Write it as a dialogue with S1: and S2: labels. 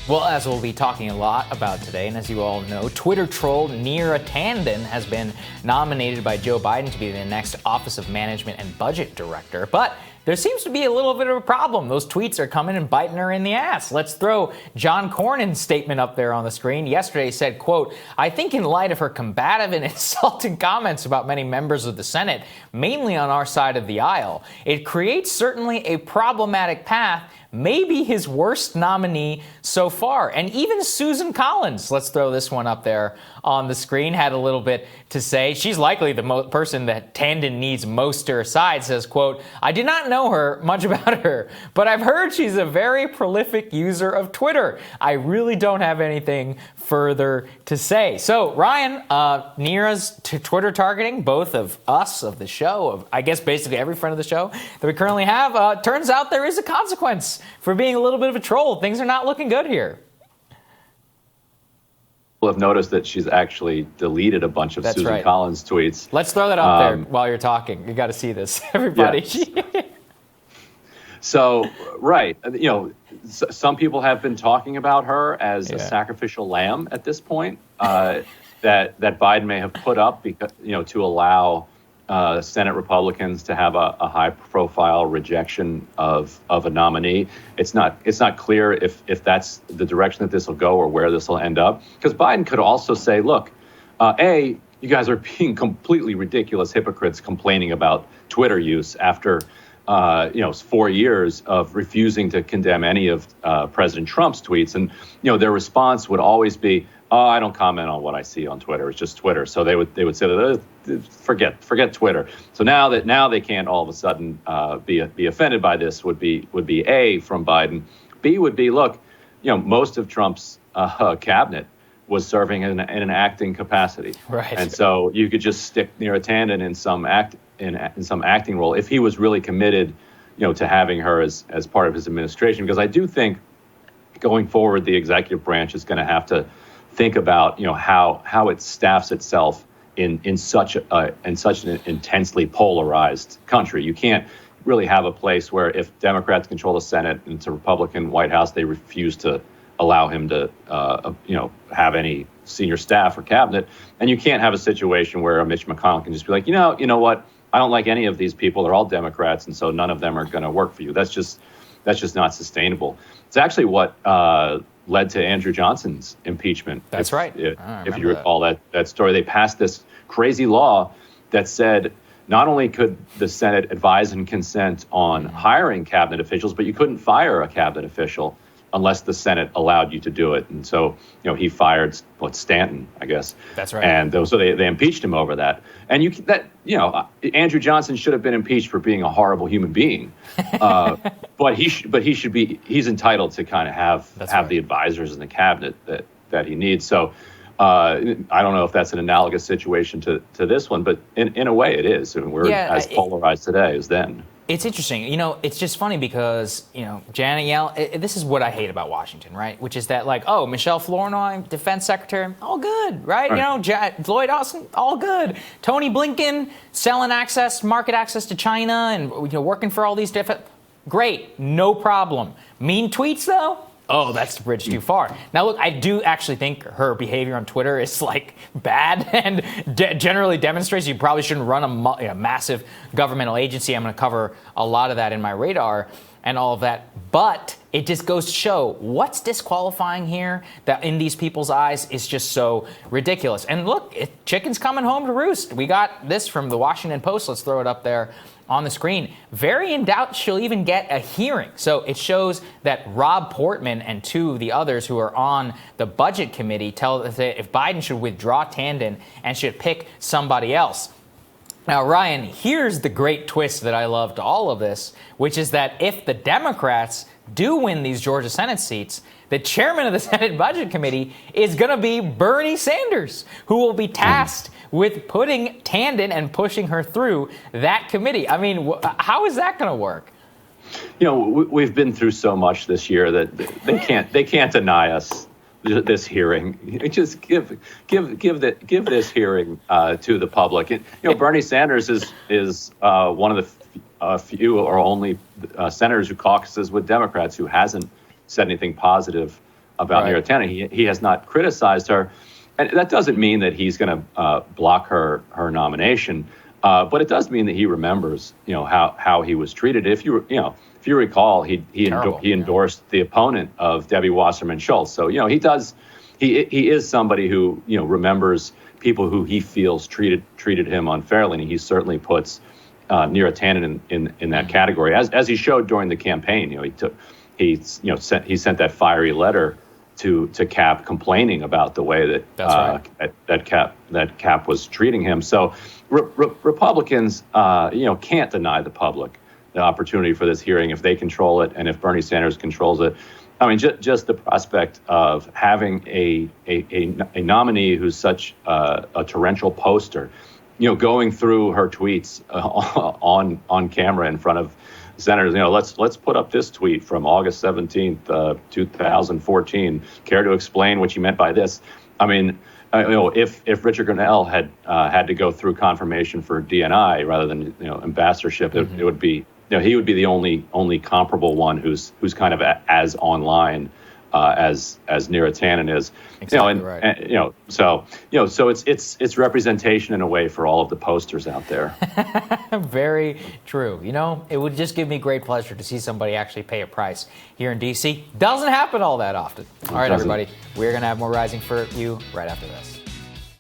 S1: Well, as we'll be talking a lot about today, and as you all know, Twitter troll Neera Tanden has been nominated by Joe Biden to be the next Office of Management and Budget Director. But there seems to be a little bit of a problem. Those tweets are coming and biting her in the ass. Let's throw John Cornyn's statement up there on the screen. Yesterday he said, quote, "I think in light of her combative and insulting comments about many members of the Senate, mainly on our side of the aisle, it creates certainly a problematic path, maybe his worst nominee so far." And even Susan Collins, let's throw this one up there on the screen, had a little bit to say. She's likely the person that Tanden needs most to her side. Says, quote, "I did not know her much about her, but I've heard she's a very prolific user of Twitter. I really don't have anything further to say." So, Ryan, Neera's Twitter targeting, both of us, of the show, of I guess basically every friend of the show that we currently have, turns out there is a consequence for being a little bit of a troll. Things are not looking good here.
S2: We'll have noticed that she's actually deleted a bunch of Susan Collins tweets.
S1: Let's throw that up there while you're talking. You got to see this, everybody.
S2: Yeah. So, right. You know, some people have been talking about her as a sacrificial lamb at this point that Biden may have put up because, to allow Senate Republicans to have a high-profile rejection of a nominee. It's not clear if that's the direction that this will go or where this will end up. Because Biden could also say, look, A, you guys are being completely ridiculous hypocrites complaining about Twitter use after 4 years of refusing to condemn any of President Trump's tweets. And, their response would always be, "Oh, I don't comment on what I see on Twitter. It's just Twitter." So they would say, forget Twitter. So now they can't all of a sudden be offended by this would be A from Biden. B would be, look, most of Trump's cabinet was serving in an acting capacity,
S1: right?
S2: And so you could just stick Neera Tanden in some acting role if he was really committed, to having her as part of his administration. Because I do think going forward, the executive branch is going to have to think about, how it staffs itself in such an intensely polarized country. You can't really have a place where if Democrats control the Senate and it's a Republican White House, they refuse to allow him to, have any senior staff or cabinet. And you can't have a situation where a Mitch McConnell can just be like, you know what? I don't like any of these people. They're all Democrats, and so none of them are going to work for you. That's just not sustainable. It's actually what led to Andrew Johnson's impeachment.
S1: That's right.
S2: If you recall that story, they passed this crazy law that said not only could the Senate advise and consent on hiring cabinet officials, but you couldn't fire a cabinet official unless the Senate allowed you to do it. And so, he fired Stanton, I guess.
S1: That's right.
S2: And so they impeached him over that. And Andrew Johnson should have been impeached for being a horrible human being. But he's entitled to kind of have the advisors in the cabinet that he needs. So I don't know if that's an analogous situation to this one, but in a way it is. I mean, we're as polarized today as then.
S1: It's interesting. It's just funny because, Janet Yellen, this is what I hate about Washington, right? Which is that, Michelle Flournoy, defense secretary, all good, right? Lloyd Austin, all good. Tony Blinken, selling market access to China and, working for all these different, great, no problem. Mean tweets, though? Oh, that's the bridge too far. Now, look, I do actually think her behavior on Twitter is bad and generally demonstrates you probably shouldn't run a massive governmental agency. I'm going to cover a lot of that in my radar and all of that. But it just goes to show what's disqualifying here that in these people's eyes is just so ridiculous. And look, chicken's coming home to roost. We got this from the Washington Post. Let's throw it up there on the screen. Very in doubt she'll even get a hearing. So it shows that Rob Portman and two of the others who are on the budget committee tell that if Biden should withdraw Tanden and should pick somebody else. Now, Ryan, here's the great twist that I love to all of this, which is that if the Democrats do win these Georgia Senate seats, the chairman of the Senate Budget Committee is going to be Bernie Sanders, who will be tasked with putting Tanden and pushing her through that committee. I mean, how is that going to work?
S2: We've been through so much this year that they can't deny us this hearing. Just give this hearing to the public. Bernie Sanders is one of the few or only senators who caucuses with Democrats who hasn't said anything positive about Neera Tanden. He has not criticized her, and that doesn't mean that he's going to block her nomination. But it does mean that he remembers, how he was treated. If you recall, he endorsed the opponent of Debbie Wasserman Schultz. So he is somebody who remembers people who he feels treated him unfairly, and he certainly puts Neera Tanden in that category, as he showed during the campaign. He sent that fiery letter to Cap complaining about the way that Cap was treating him. So Republicans can't deny the public the opportunity for this hearing if they control it and if Bernie Sanders controls it. I mean, just the prospect of having a nominee who's such a torrential poster, going through her tweets on camera in front of senators. Let's put up this tweet from August 17th, 2014. Care to explain what you meant by this? I mean, if Richard Grenell had to go through confirmation for DNI rather than ambassadorship, it would be. He would be the only comparable one who's kind of as online as Neera Tanden is.
S1: Exactly right.
S2: So it's representation in a way for all of the posters out there.
S1: Very true. It would just give me great pleasure to see somebody actually pay a price here in D.C. Doesn't happen all that often. All right, everybody, we're going to have more Rising for you right after this.